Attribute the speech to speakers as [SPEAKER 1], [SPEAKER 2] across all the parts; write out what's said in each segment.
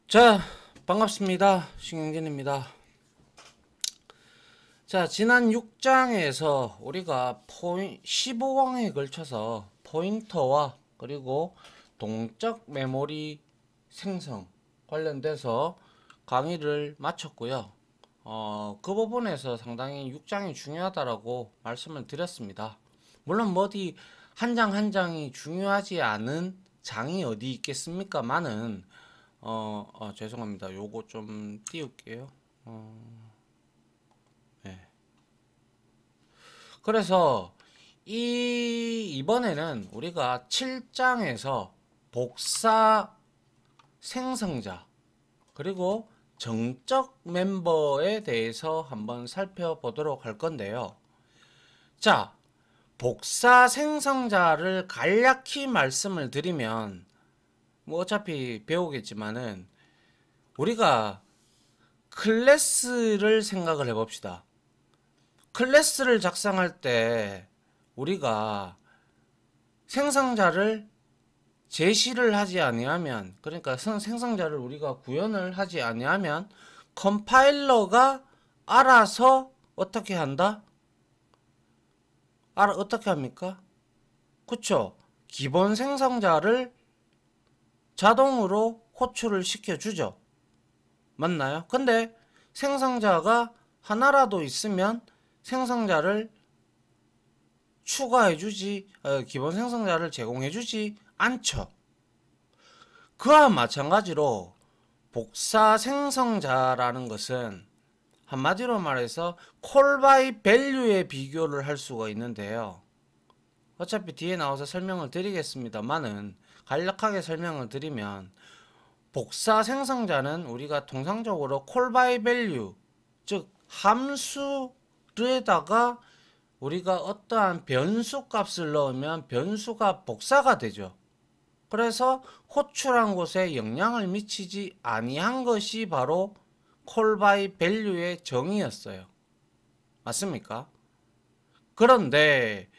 [SPEAKER 1] 자, 반갑습니다. 신경진입니다. 자, 지난 6장에서 우리가 15강에 걸쳐서 포인터와 그리고 동적 메모리 생성 관련돼서 강의를 마쳤고요. 그 부분에서 상당히 6장이 중요하다라고 말씀을 드렸습니다. 물론 뭐 어디 한 장 한 장이 중요하지 않은 장이 어디 있겠습니까만은 죄송합니다. 요거 좀 띄울게요. 네. 그래서 이번에는 우리가 7장에서 복사 생성자 그리고 정적 멤버에 대해서 한번 살펴보도록 할 건데요. 자, 복사 생성자를 간략히 말씀을 드리면 뭐 어차피 배우겠지만은 우리가 클래스를 생각을 해봅시다. 클래스를 작성할 때 우리가 생성자를 제시를 하지 아니하면, 그러니까 생성자를 우리가 구현을 하지 아니하면 컴파일러가 알아서 어떻게 한다? 어떻게 합니까? 그쵸? 기본 생성자를 자동으로 호출을 시켜주죠. 맞나요? 근데 생성자가 하나라도 있으면 생성자를 추가해주지, 기본 생성자를 제공해주지 않죠. 그와 마찬가지로 복사 생성자라는 것은 한마디로 말해서 콜 바이 밸류의 비교를 할 수가 있는데요. 어차피 뒤에 나와서 설명을 드리겠습니다만은 간략하게 설명을 드리면 복사 생성자는 우리가 통상적으로 콜 바이 밸류, 즉 함수에다가 우리가 어떠한 변수 값을 넣으면 변수가 복사가 되죠. 그래서 호출한 곳에 영향을 미치지 아니한 것이 바로 콜 바이 밸류의 정의였어요. 맞습니까? 그런데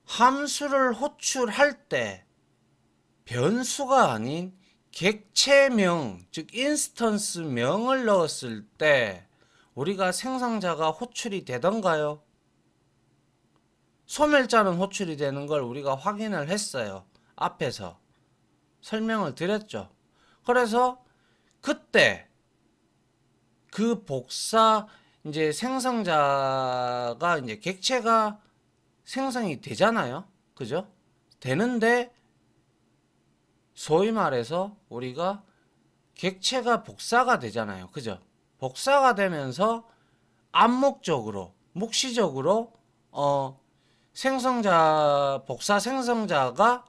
[SPEAKER 1] 함수를 호출할 때 변수가 아닌 객체명, 즉 인스턴스 명을 넣었을 때 우리가 생성자가 호출이 되던가요? 소멸자는 호출이 되는 걸 우리가 확인을 했어요. 앞에서 설명을 드렸죠. 그래서 그때 그 복사 이제 생성자가 이제 객체가 생성이 되잖아요. 그죠? 되는데 소위 말해서 우리가 객체가 복사가 되잖아요. 그죠? 복사가 되면서 암묵적으로 묵시적으로 생성자 복사 생성자가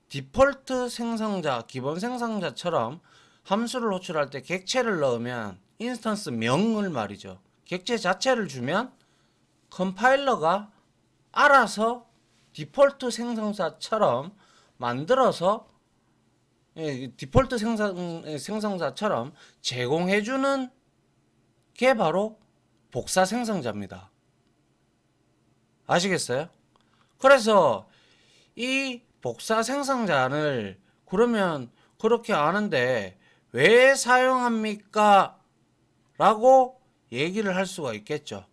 [SPEAKER 1] 디폴트 생성자 기본 생성자처럼 함수를 호출할 때 객체를 넣으면 인스턴스 명을 말이죠. 객체 자체를 주면 컴파일러가 알아서 디폴트 생성자처럼 만들어서 디폴트 생성자처럼 제공해주는 게 바로 복사 생성자입니다. 아시겠어요? 그래서 이 복사 생성자를 그러면 그렇게 아는데 왜 사용합니까? 라고 얘기를 할 수가 있겠죠.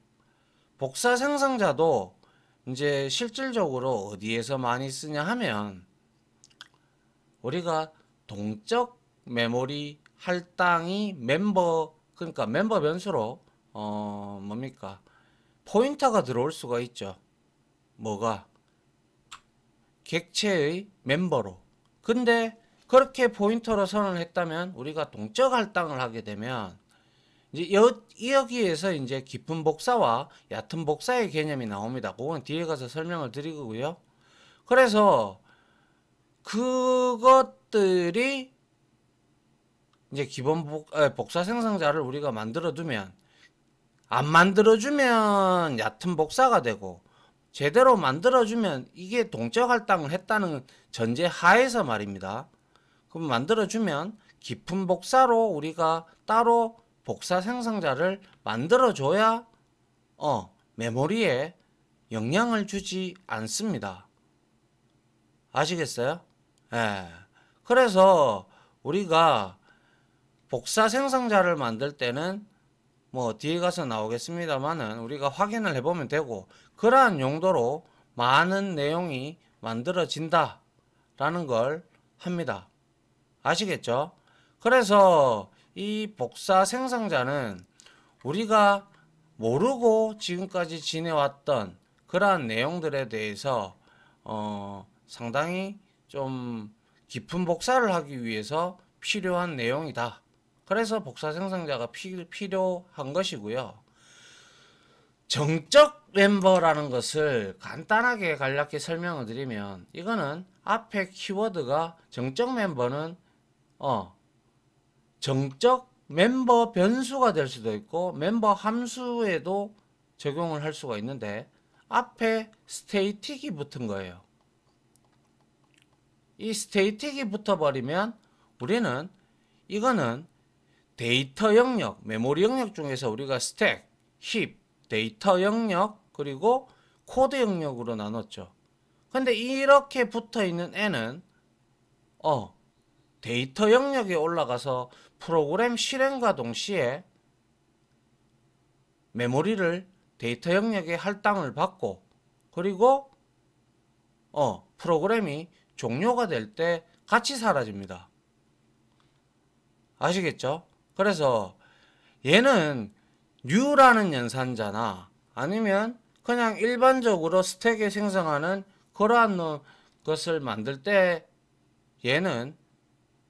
[SPEAKER 1] 복사 생성자도 이제 실질적으로 어디에서 많이 쓰냐 하면 우리가 동적 메모리 할당이 멤버, 그러니까 멤버 변수로 뭡니까? 포인터가 들어올 수가 있죠. 뭐가? 객체의 멤버로. 근데 그렇게 포인터로 선언을 했다면 우리가 동적 할당을 하게 되면 이제 여기에서 이제 깊은 복사와 얕은 복사의 개념이 나옵니다. 그건 뒤에 가서 설명을 드리고요. 그래서 그것들이 이제 기본 복사 생성자를 우리가 만들어 두면 안 만들어주면 얕은 복사가 되고 제대로 만들어주면 이게 동적 할당을 했다는 전제 하에서 말입니다. 그럼 만들어주면 깊은 복사로 우리가 따로 복사 생성자를 만들어줘야 메모리에 영향을 주지 않습니다. 아시겠어요? 예. 그래서 우리가 복사 생성자를 만들 때는 뭐 뒤에 가서 나오겠습니다만은 우리가 확인을 해보면 되고, 그러한 용도로 많은 내용이 만들어진다 라는 걸 합니다. 아시겠죠? 그래서 이 복사 생성자는 우리가 모르고 지금까지 지내왔던 그러한 내용들에 대해서 상당히 좀 깊은 복사를 하기 위해서 필요한 내용이다. 그래서 복사 생성자가 필요한 것이고요. 정적 멤버라는 것을 간단하게 간략히 설명을 드리면, 이거는 앞에 키워드가 정적 멤버는 정적 멤버 변수가 될 수도 있고 멤버 함수에도 적용을 할 수가 있는데, 앞에 스테이틱이 붙은 거예요. 이 스테이틱이 붙어버리면 우리는 이거는 데이터 영역, 메모리 영역 중에서 우리가 스택, 힙, 데이터 영역, 그리고 코드 영역으로 나눴죠. 근데 이렇게 붙어 있는 애는 데이터 영역에 올라가서 프로그램 실행과 동시에 메모리를 데이터 영역에 할당을 받고, 그리고 프로그램이 종료가 될 때 같이 사라집니다. 아시겠죠? 그래서 얘는 new라는 연산자나 아니면 그냥 일반적으로 스택에 생성하는 그러한 것을 만들 때 얘는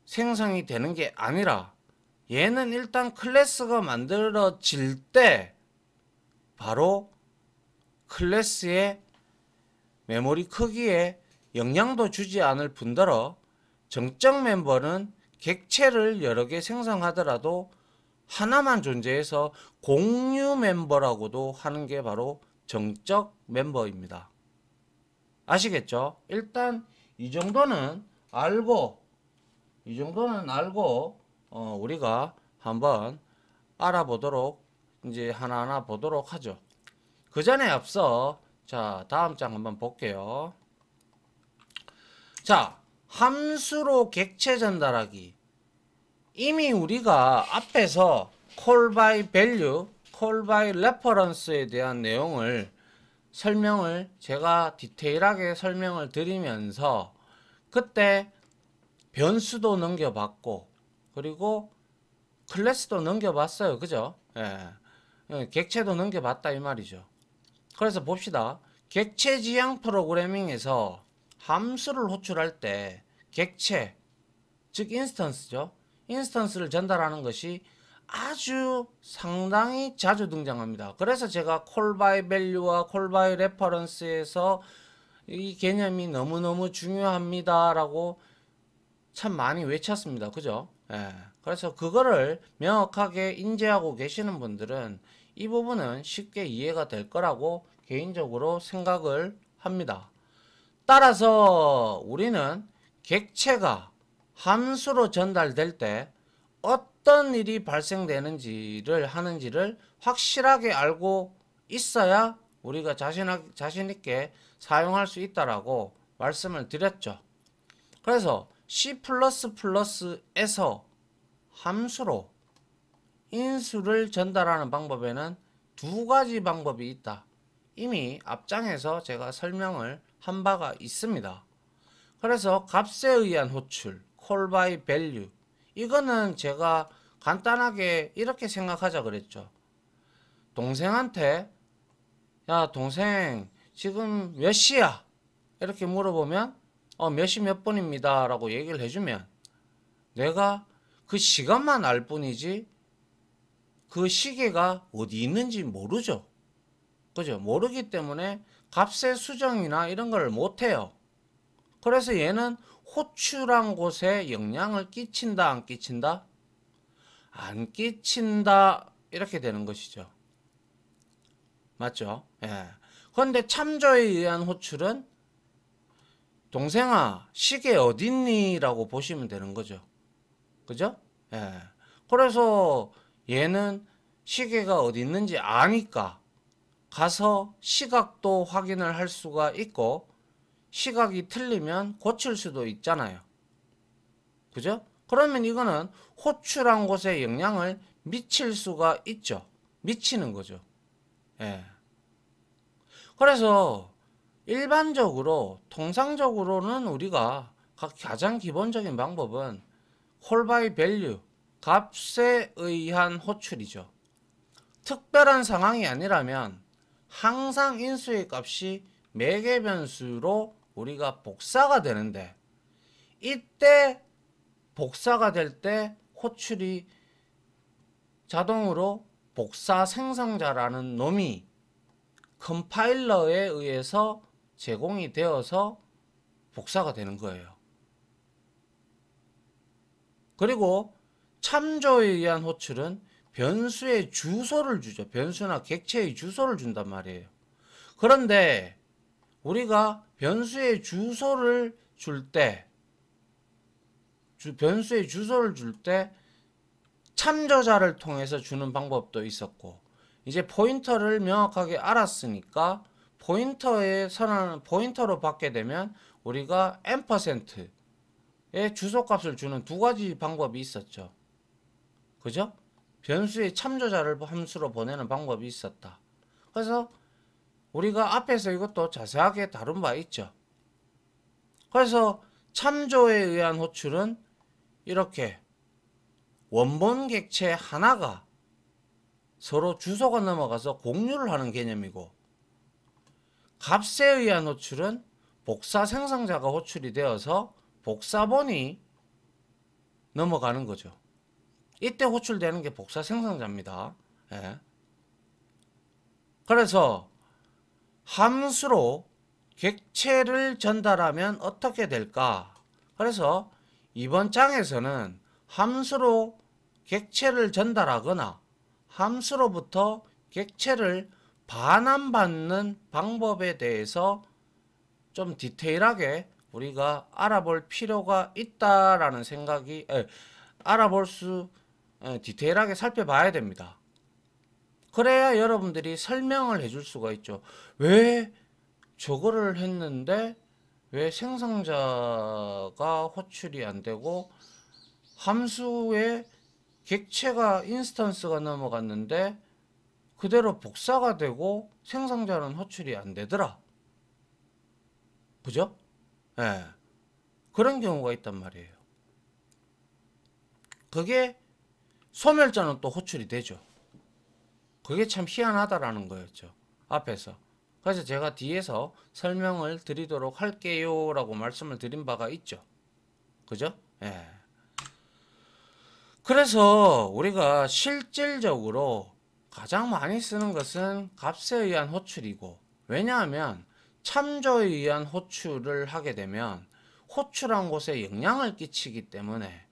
[SPEAKER 1] 생성이 되는 게 아니라, 얘는 일단 클래스가 만들어질 때 바로 클래스의 메모리 크기에 영향도 주지 않을 뿐더러, 정적 멤버는 객체를 여러 개 생성하더라도 하나만 존재해서 공유 멤버라고도 하는 게 바로 정적 멤버입니다. 아시겠죠? 일단 이 정도는 알고 우리가 한번 알아보도록, 이제 하나하나 보도록 하죠. 그 전에 앞서 자, 다음 장 한번 볼게요. 자, 함수로 객체 전달하기. 이미 우리가 앞에서 call by value, call by reference에 대한 내용을 제가 디테일하게 설명을 드리면서, 그때 변수도 넘겨봤고 그리고 클래스도 넘겨봤어요. 그죠? 객체도 넘겨봤다 이 말이죠. 그래서 봅시다. 객체 지향 프로그래밍에서 함수를 호출할 때 객체, 즉 인스턴스죠. 인스턴스를 전달하는 것이 아주 상당히 자주 등장합니다. 그래서 제가 call by value와 call by reference에서 이 개념이 너무너무 중요합니다 라고 참 많이 외쳤습니다. 그죠? 그래서 그거를 명확하게 인지하고 계시는 분들은 이 부분은 쉽게 이해가 될 거라고 개인적으로 생각을 합니다. 따라서 우리는 객체가 함수로 전달될 때 어떤 일이 발생되는지를 하는지를 확실하게 알고 있어야 우리가 자신 있게 사용할 수 있다라고 말씀을 드렸죠. 그래서 C++에서 함수로 인수를 전달하는 방법에는 두 가지 방법이 있다. 이미 앞장에서 제가 설명을 한 바가 있습니다. 그래서 값에 의한 호출, call by value, 이거는 제가 간단하게 이렇게 생각하자 그랬죠. 동생한테 야 동생 지금 몇 시야? 이렇게 물어보면 몇 시 몇 분입니다 라고 얘기를 해주면 내가 그 시간만 알 뿐이지 그 시계가 어디 있는지 모르죠. 그죠? 모르기 때문에 값의 수정이나 이런 걸 못해요. 그래서 얘는 호출한 곳에 영향을 끼친다 안 끼친다? 안 끼친다 이렇게 되는 것이죠. 맞죠? 그런데 참조에 의한 호출은 동생아 시계 어딨니? 라고 보시면 되는 거죠. 그죠? 그래서 얘는 시계가 어디 있는지 아니까 가서 시각도 확인을 할 수가 있고, 시각이 틀리면 고칠 수도 있잖아요. 그죠? 그러면 이거는 호출한 곳에 영향을 미칠 수가 있죠. 미치는 거죠. 예. 그래서 일반적으로 통상적으로는 우리가 가장 기본적인 방법은 홀바이 밸류, 값에 의한 호출이죠. 특별한 상황이 아니라면 항상 인수의 값이 매개 변수로 우리가 복사가 되는데, 이때 복사가 될 때 호출이 자동으로 복사 생성자라는 놈이 컴파일러에 의해서 제공이 되어서 복사가 되는 거예요. 그리고 참조에 의한 호출은 변수의 주소를 주죠. 변수나 객체의 주소를 준단 말이에요. 그런데 우리가 변수의 주소를 줄 때, 변수의 주소를 줄 때 참조자를 통해서 주는 방법도 있었고, 이제 포인터를 명확하게 알았으니까 포인터에 선언, 포인터로 받게 되면 우리가 앰퍼센트의 주소값을 주는 두 가지 방법이 있었죠. 그죠? 변수의 참조자를 함수로 보내는 방법이 있었다. 그래서 우리가 앞에서 이것도 자세하게 다룬 바 있죠. 그래서 참조에 의한 호출은 이렇게 원본 객체 하나가 서로 주소가 넘어가서 공유를 하는 개념이고, 값에 의한 호출은 복사 생성자가 호출이 되어서 복사본이 넘어가는 거죠. 이때 호출되는 게 복사 생성자입니다. 예. 그래서 함수로 객체를 전달하면 어떻게 될까? 그래서 이번 장에서는 함수로 객체를 전달하거나 함수로부터 객체를 반환받는 방법에 대해서 좀 디테일하게 우리가 알아볼 필요가 있다라는 생각이, 디테일하게 살펴봐야 됩니다. 그래야 여러분들이 설명을 해줄 수가 있죠. 왜 저거를 했는데 왜 생성자가 호출이 안 되고 함수에 객체가 인스턴스가 넘어갔는데 그대로 복사가 되고 생성자는 호출이 안 되더라. 그죠? 예. 그런 경우가 있단 말이에요. 그게 소멸자는 또 호출이 되죠. 그게 참 희한하다라는 거였죠. 앞에서. 그래서 제가 뒤에서 설명을 드리도록 할게요 라고 말씀을 드린 바가 있죠. 그죠? 예. 그래서 우리가 실질적으로 가장 많이 쓰는 것은 값에 의한 호출이고, 왜냐하면 참조에 의한 호출을 하게 되면 호출한 곳에 영향을 끼치기 때문에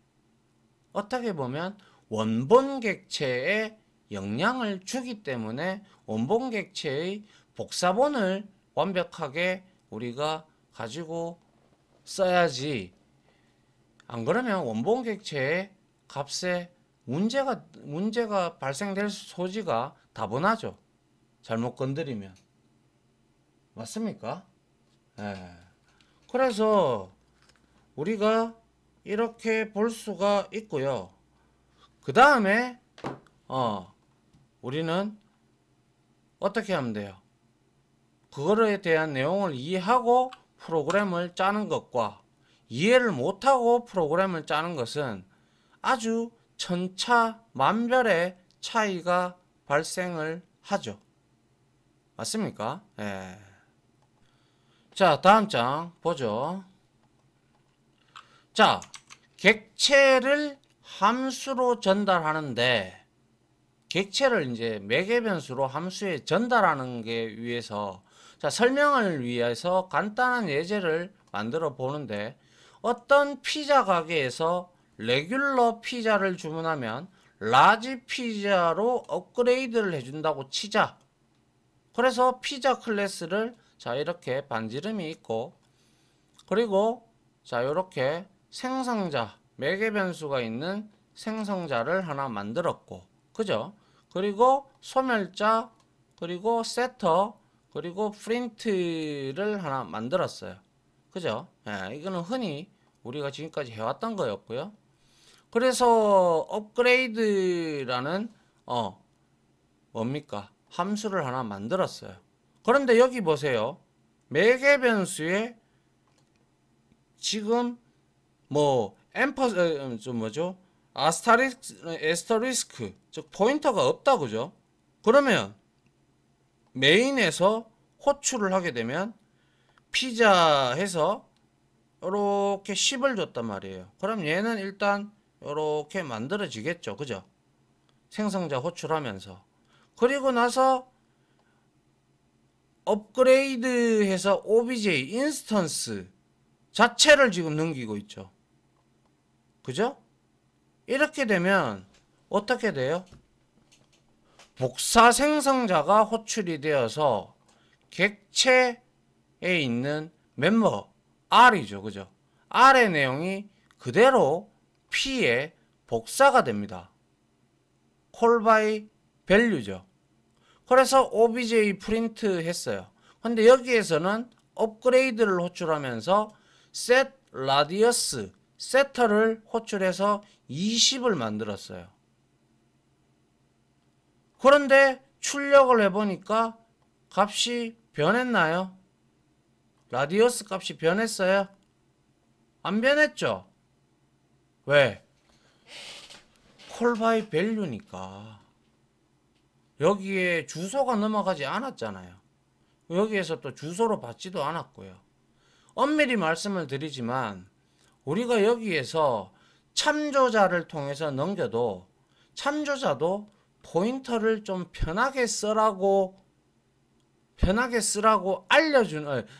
[SPEAKER 1] 어떻게 보면 원본 객체에 영향을 주기 때문에 원본 객체의 복사본을 완벽하게 우리가 가지고 써야지, 안 그러면 원본 객체의 값에 문제가 발생될 소지가 다분하죠. 잘못 건드리면. 맞습니까? 예. 그래서 우리가 이렇게 볼 수가 있고요. 그 다음에 우리는 어떻게 하면 돼요? 그거에 대한 내용을 이해하고 프로그램을 짜는 것과 이해를 못하고 프로그램을 짜는 것은 아주 천차만별의 차이가 발생을 하죠. 맞습니까? 예. 자, 다음 장 보죠. 자, 객체를 함수로 전달하는데, 객체를 이제 매개 변수로 함수에 전달하는 게 위해서, 자, 설명을 위해서 간단한 예제를 만들어 보는데, 어떤 피자 가게에서 레귤러 피자를 주문하면 라지 피자로 업그레이드를 해준다고 치자. 그래서 피자 클래스를 자 이렇게 반지름이 있고, 그리고 자 이렇게 생성자 매개 변수가 있는 생성자를 하나 만들었고, 그죠? 그리고 소멸자, 그리고 세터, 그리고 프린트를 하나 만들었어요. 그죠? 예, 이거는 흔히 우리가 지금까지 해왔던 거였고요. 그래서 업그레이드라는 뭡니까? 함수를 하나 만들었어요. 그런데 여기 보세요. 매개 변수에 지금 뭐 뭐죠? 에스터리스크 즉 포인터가 없다 그죠? 그러면 메인에서 호출을 하게 되면 피자 해서 이렇게 10을 줬단 말이에요. 그럼 얘는 일단 이렇게 만들어지겠죠. 그죠? 생성자 호출하면서. 그리고 나서 업그레이드 해서 obj 인스턴스 자체를 지금 넘기고 있죠. 그죠? 이렇게 되면 어떻게 돼요? 복사 생성자가 호출이 되어서 객체에 있는 멤버 R이죠. 그죠? R의 내용이 그대로 P에 복사가 됩니다. call by value죠. 그래서 obj 프린트 했어요. 근데 여기에서는 업그레이드를 호출하면서 set radius 세터를 호출해서 20을 만들었어요. 그런데 출력을 해보니까 값이 변했나요? 라디어스 값이 변했어요? 안 변했죠? 왜? call by value니까. 여기에 주소가 넘어가지 않았잖아요. 여기에서 또 주소로 받지도 않았고요. 엄밀히 말씀을 드리지만 우리가 여기에서 참조자를 통해서 넘겨도 참조자도 포인터를 좀 편하게 쓰라고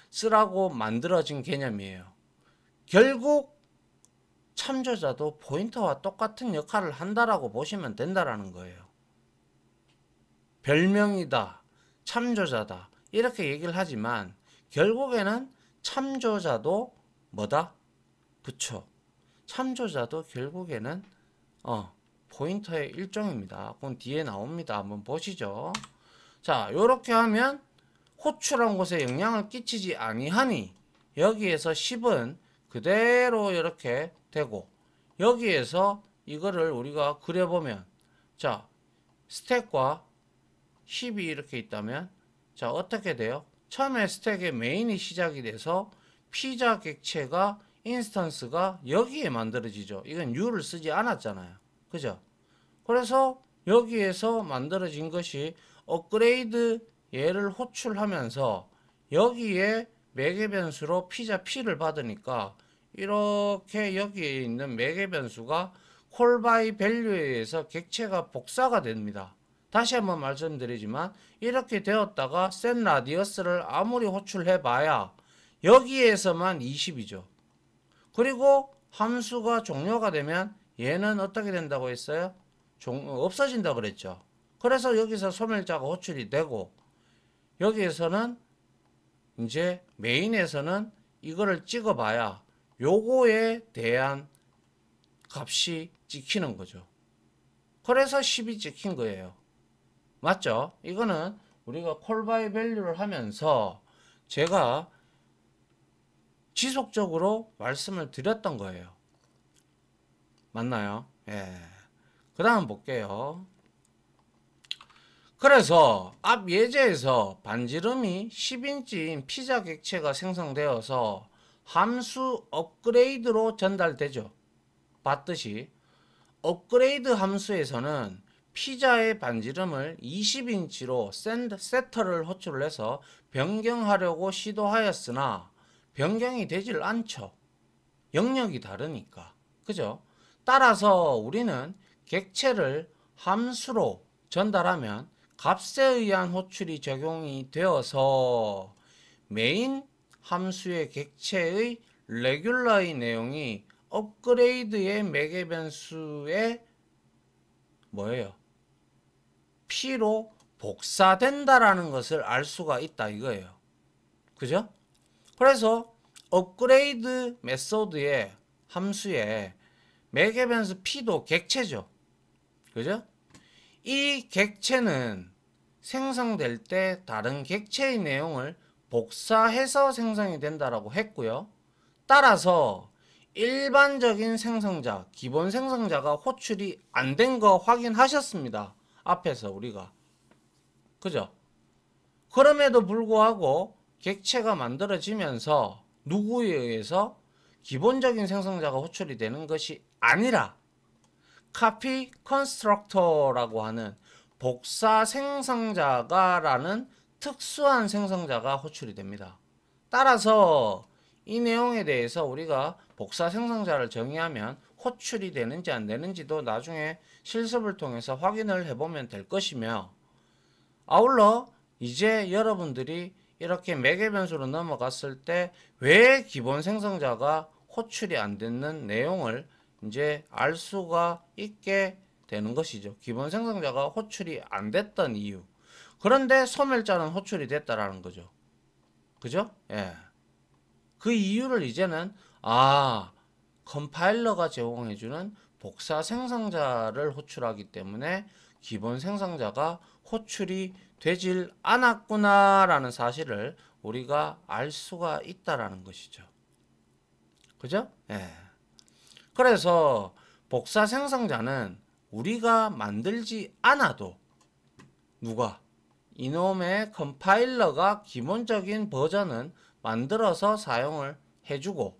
[SPEAKER 1] 쓰라고 만들어진 개념이에요. 결국 참조자도 포인터와 똑같은 역할을 한다라고 보시면 된다라는 거예요. 별명이다, 참조자다 이렇게 얘기를 하지만 결국에는 참조자도 뭐다? 그쵸. 참조자도 결국에는 포인터의 일종입니다. 그건 뒤에 나옵니다. 한번 보시죠. 자, 요렇게 하면 호출한 곳에 영향을 끼치지 아니하니 여기에서 10은 그대로 이렇게 되고 여기에서 이거를 우리가 그려보면 자, 스택과 10이 이렇게 있다면 자, 어떻게 돼요? 처음에 스택의 메인이 시작이 돼서 피자 객체가 인스턴스가 여기에 만들어지죠. 이건 U를 쓰지 않았잖아요. 그죠? 그래서 여기에서 만들어진 것이 업그레이드 얘를 호출하면서 여기에 매개 변수로 피자 P를 받으니까 이렇게 여기에 있는 매개 변수가 call by value에 의해서 객체가 복사가 됩니다. 다시 한번 말씀드리지만 이렇게 되었다가 set radius를 아무리 호출해 봐야 여기에서만 20이죠. 그리고 함수가 종료가 되면 얘는 어떻게 된다고 했어요? 없어진다고 그랬죠. 그래서 여기서 소멸자가 호출이 되고 여기에서는 이제 메인에서는 이거를 찍어봐야 요거에 대한 값이 찍히는 거죠. 그래서 10이 찍힌 거예요. 맞죠? 이거는 우리가 call by value를 하면서 제가 지속적으로 말씀을 드렸던 거예요. 맞나요? 예. 그 다음 볼게요. 그래서 앞 예제에서 반지름이 10인치인 피자 객체가 생성되어서 함수 업그레이드로 전달되죠. 봤듯이 업그레이드 함수에서는 피자의 반지름을 20인치로 세터를 호출을 해서 변경하려고 시도하였으나 변경이 되질 않죠. 영역이 다르니까. 그죠? 따라서 우리는 객체를 함수로 전달하면 값에 의한 호출이 적용이 되어서 메인 함수의 객체의 레귤러의 내용이 업그레이드의 매개 변수의 뭐예요? P로 복사된다라는 것을 알 수가 있다 이거예요. 그죠? 그래서 업그레이드 메소드의 함수의 매개 변수 P도 객체죠. 그죠? 이 객체는 생성될 때 다른 객체의 내용을 복사해서 생성이 된다라고 했고요. 따라서 일반적인 생성자, 기본 생성자가 호출이 안 된 거 확인하셨습니다. 앞에서 우리가. 그죠? 그럼에도 불구하고 객체가 만들어지면서 누구에 의해서 기본적인 생성자가 호출이 되는 것이 아니라 카피 컨스트럭터라고 하는 복사 생성자가라는 특수한 생성자가 호출이 됩니다. 따라서 이 내용에 대해서 우리가 복사 생성자를 정의하면 호출이 되는지 안 되는지도 나중에 실습을 통해서 확인을 해보면 될 것이며, 아울러 이제 여러분들이 이렇게 매개 변수로 넘어갔을 때 왜 기본 생성자가 호출이 안 되는 내용을 이제 알 수가 있게 되는 것이죠. 기본 생성자가 호출이 안 됐던 이유. 그런데 소멸자는 호출이 됐다라는 거죠. 그죠? 예. 그 이유를 이제는 컴파일러가 제공해주는 복사 생성자를 호출하기 때문에 기본 생성자가 호출이 되질 않았구나라는 사실을 우리가 알 수가 있다라는 것이죠. 그죠? 예. 그래서 복사 생성자는 우리가 만들지 않아도 누가 이놈의 컴파일러가 기본적인 버전은 만들어서 사용을 해주고,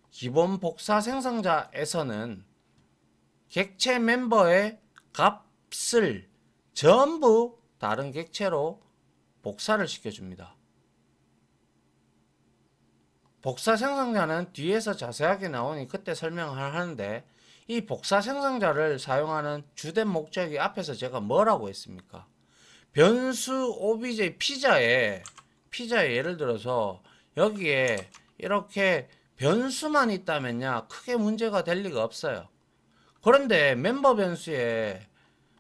[SPEAKER 1] 기본 복사 생성자에서는 객체 멤버의 값을 전부 다른 객체로 복사를 시켜줍니다. 복사 생성자는 뒤에서 자세하게 나오니 그때 설명을 하는데, 이 복사 생성자를 사용하는 주된 목적이 앞에서 제가 뭐라고 했습니까? 변수 obj 피자에 예를 들어서 여기에 이렇게 변수만 있다면야 크게 문제가 될 리가 없어요. 그런데 멤버 변수에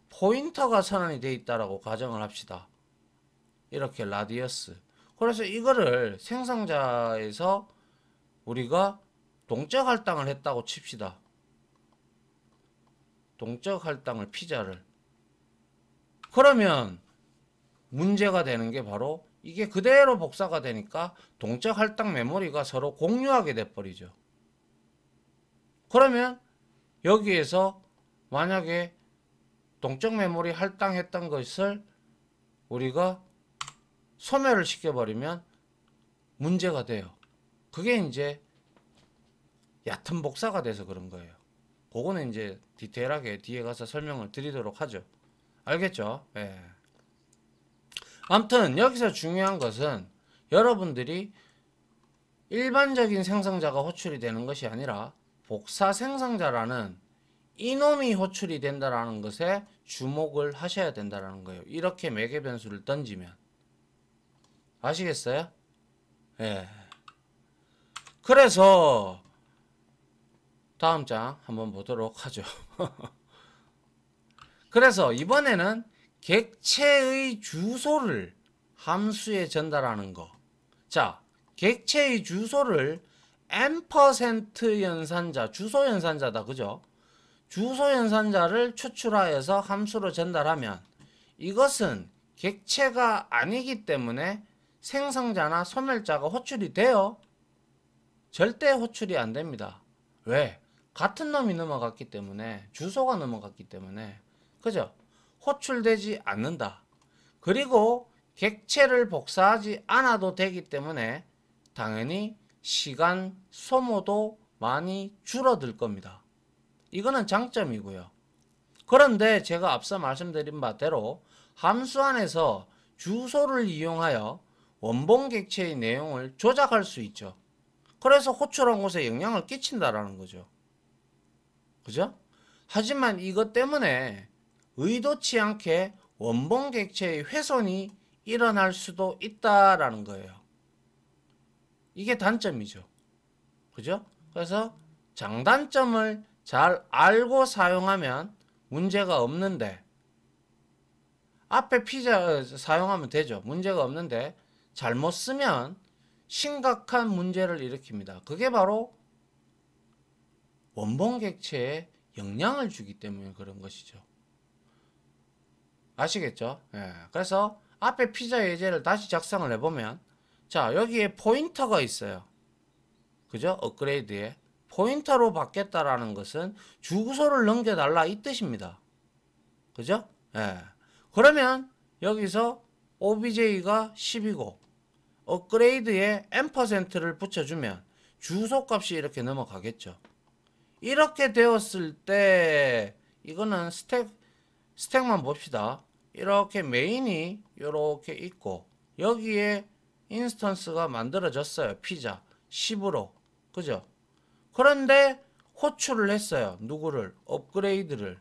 [SPEAKER 1] 포인터가 선언이 되어 있다라고 가정을 합시다. 이렇게 라디어스. 그래서 이거를 생성자에서 우리가 동적 할당을 했다고 칩시다. 동적 할당을 피자를. 그러면 문제가 되는 게 바로 이게 그대로 복사가 되니까 동적 할당 메모리가 서로 공유하게 돼버리죠. 그러면 여기에서 만약에 동적 메모리 할당했던 것을 우리가 소멸을 시켜버리면 문제가 돼요. 그게 이제 얕은 복사가 돼서 그런 거예요. 그거는 이제 디테일하게 뒤에 가서 설명을 드리도록 하죠. 알겠죠? 예. 아무튼 여기서 중요한 것은 여러분들이 일반적인 생성자가 호출이 되는 것이 아니라 복사 생성자라는 이놈이 호출이 된다라는 것에 주목을 하셔야 된다라는 거예요. 이렇게 매개 변수를 던지면. 아시겠어요? 예. 그래서 다음 장 한번 보도록 하죠. 그래서 이번에는 객체의 주소를 함수에 전달하는 거. 자, 객체의 주소를 %% 연산자, 주소 연산자다. 그죠? 주소 연산자를 추출하여서 함수로 전달하면 이것은 객체가 아니기 때문에 생성자나 소멸자가 호출이 돼요? 절대 호출이 안 됩니다. 왜? 같은 놈이 넘어갔기 때문에, 주소가 넘어갔기 때문에. 그죠? 호출되지 않는다. 그리고 객체를 복사하지 않아도 되기 때문에 당연히 시간 소모도 많이 줄어들 겁니다. 이거는 장점이고요. 그런데 제가 앞서 말씀드린 바대로 함수 안에서 주소를 이용하여 원본 객체의 내용을 조작할 수 있죠. 그래서 호출한 곳에 영향을 끼친다라는 거죠. 그죠? 하지만 이것 때문에 의도치 않게 원본 객체의 훼손이 일어날 수도 있다라는 거예요. 이게 단점이죠. 그죠? 그래서 장단점을 잘 알고 사용하면 문제가 없는데, 앞에 피자 사용하면 되죠. 문제가 없는데 잘못 쓰면 심각한 문제를 일으킵니다. 그게 바로 원본 객체에 영향을 주기 때문에 그런 것이죠. 아시겠죠? 예. 그래서 앞에 피자 예제를 다시 작성을 해보면, 자, 여기에 포인터가 있어요. 그죠? 업그레이드에 포인터로 받겠다라는 것은 주소를 넘겨달라 이 뜻입니다. 그죠? 예. 그러면 여기서 obj가 10이고 업그레이드에 %를 붙여주면 주소값이 이렇게 넘어가겠죠. 이렇게 되었을 때 이거는 스택만 봅시다. 이렇게 메인이 이렇게 있고 여기에 인스턴스가 만들어졌어요. 피자 10으로. 그죠? 그런데 호출을 했어요. 누구를? 업그레이드를.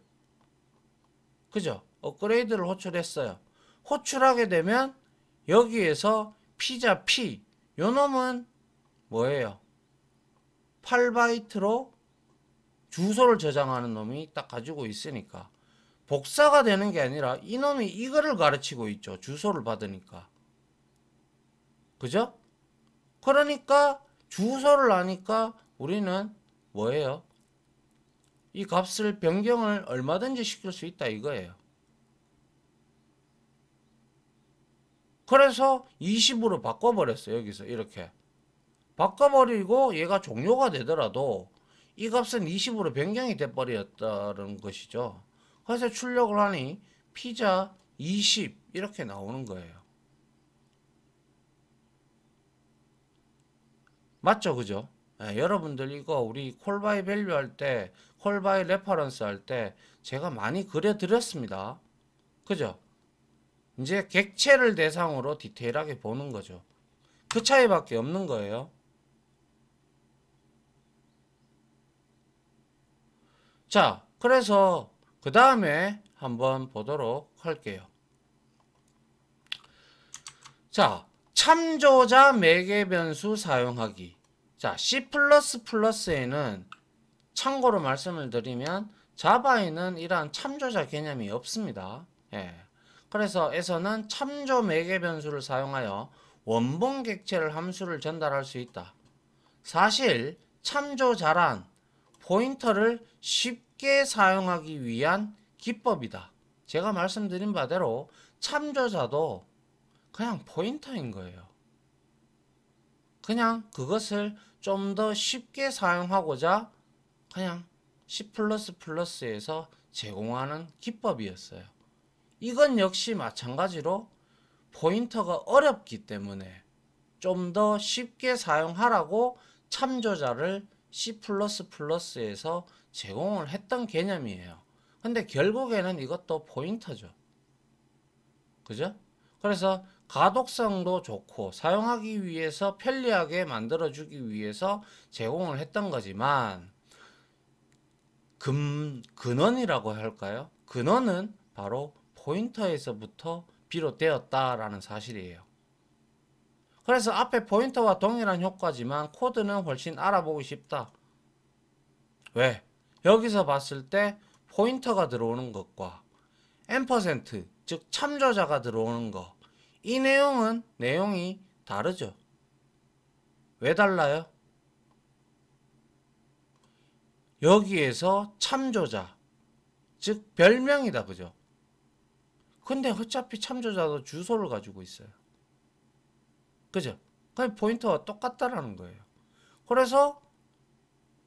[SPEAKER 1] 그죠? 업그레이드를 호출했어요. 호출하게 되면 여기에서 피자 P 요 놈은 뭐예요? 8바이트로 주소를 저장하는 놈이 딱 가지고 있으니까 복사가 되는 게 아니라 이놈이 이거를 가르치고 있죠. 주소를 받으니까. 그죠? 그러니까 주소를 아니까 우리는 뭐예요? 이 값을 변경을 얼마든지 시킬 수 있다 이거예요. 그래서 20으로 바꿔버렸어요. 여기서 이렇게. 바꿔버리고 얘가 종료가 되더라도 이 값은 20으로 변경이 돼버렸다는 것이죠. 그래서 출력을 하니 피자 20 이렇게 나오는 거예요. 맞죠? 그죠? 예, 여러분들 이거 우리 콜바이 밸류 할 때, 콜바이 레퍼런스 할 때 제가 많이 그려드렸습니다. 그죠? 이제 객체를 대상으로 디테일하게 보는 거죠. 그 차이밖에 없는 거예요. 자, 그래서 그 다음에 한번 보도록 할게요. 자, 참조자 매개 변수 사용하기. 자, C++에는 참고로 말씀을 드리면 자바에는 이러한 참조자 개념이 없습니다. 예. 그래서 에서는 참조 매개 변수를 사용하여 원본 객체를 함수를 전달할 수 있다. 사실 참조자란 포인터를 쉽게 사용하기 위한 기법이다. 제가 말씀드린 바대로 참조자도 그냥 포인터인 거예요. 그냥 그것을 좀 더 쉽게 사용하고자 그냥 C++에서 제공하는 기법이었어요. 이건 역시 마찬가지로 포인터가 어렵기 때문에 좀 더 쉽게 사용하라고 참조자를 C++에서 제공을 했던 개념이에요. 근데 결국에는 이것도 포인터죠. 그죠? 그래서 가독성도 좋고 사용하기 위해서 편리하게 만들어주기 위해서 제공을 했던 거지만 근원이라고 할까요? 근원은 바로 포인터에서부터 비롯되었다라는 사실이에요. 그래서 앞에 포인터와 동일한 효과지만 코드는 훨씬 알아보기 쉽다. 왜? 여기서 봤을 때 포인터가 들어오는 것과 %, 즉 참조자가 들어오는 거, 이 내용이 다르죠. 왜 달라요? 여기에서 참조자, 즉 별명이다, 그죠? 근데 어차피 참조자도 주소를 가지고 있어요. 그죠? 그냥 포인터와 똑같다라는 거예요. 그래서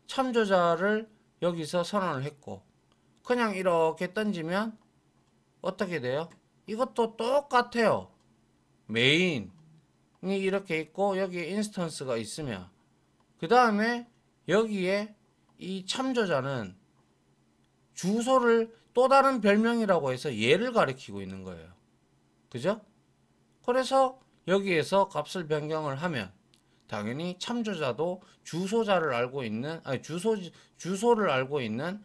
[SPEAKER 1] 참조자를 여기서 선언을 했고 그냥 이렇게 던지면 어떻게 돼요? 이것도 똑같아요. 메인이 이렇게 있고 여기에 인스턴스가 있으면 그 다음에 여기에 이 참조자는 주소를 또 다른 별명이라고 해서 얘를 가리키고 있는 거예요. 그죠? 그래서 여기에서 값을 변경을 하면 당연히 참조자도 주소자를 알고 있는 주소를 알고 있는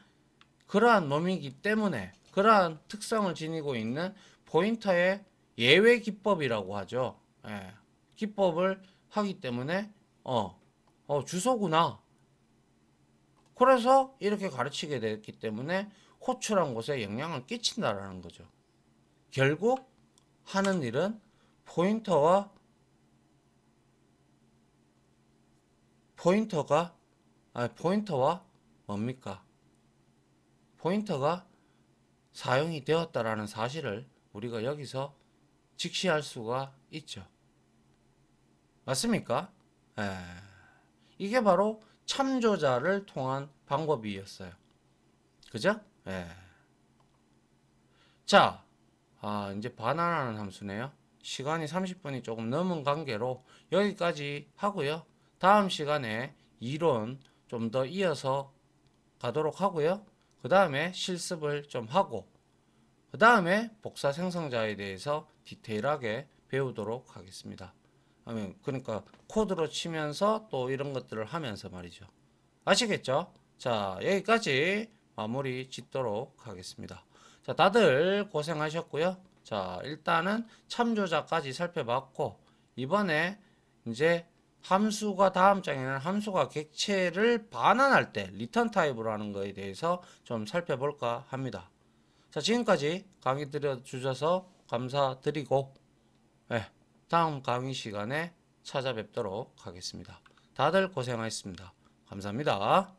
[SPEAKER 1] 그러한 놈이기 때문에 그러한 특성을 지니고 있는 포인터의 예외 기법이라고 하죠. 예. 기법을 하기 때문에 주소구나. 그래서 이렇게 가르치게 됐기 때문에 호출한 곳에 영향을 끼친다라는 거죠. 결국 하는 일은 포인터가 뭡니까? 포인터가 사용이 되었다라는 사실을 우리가 여기서 직시할 수가 있죠. 맞습니까? 이게 바로 참조자를 통한 방법이었어요. 그죠? 예. 자, 이제 반환하는 함수네요. 시간이 30분이 조금 넘은 관계로 여기까지 하고요. 다음 시간에 이론 좀 더 이어서 가도록 하고요. 그 다음에 실습을 좀 하고, 그 다음에 복사 생성자에 대해서 디테일하게 배우도록 하겠습니다. 그러니까 코드로 치면서 또 이런 것들을 하면서 말이죠. 아시겠죠? 자, 여기까지 마무리 짓도록 하겠습니다. 자, 다들 고생하셨고요. 자, 일단은 참조자까지 살펴봤고, 이번에 이제 함수가 다음 장에는 함수가 객체를 반환할 때 리턴 타입으로 하는 거에 대해서 좀 살펴볼까 합니다. 자, 지금까지 강의 들어주셔서 감사드리고, 네, 다음 강의 시간에 찾아뵙도록 하겠습니다. 다들 고생하셨습니다. 감사합니다.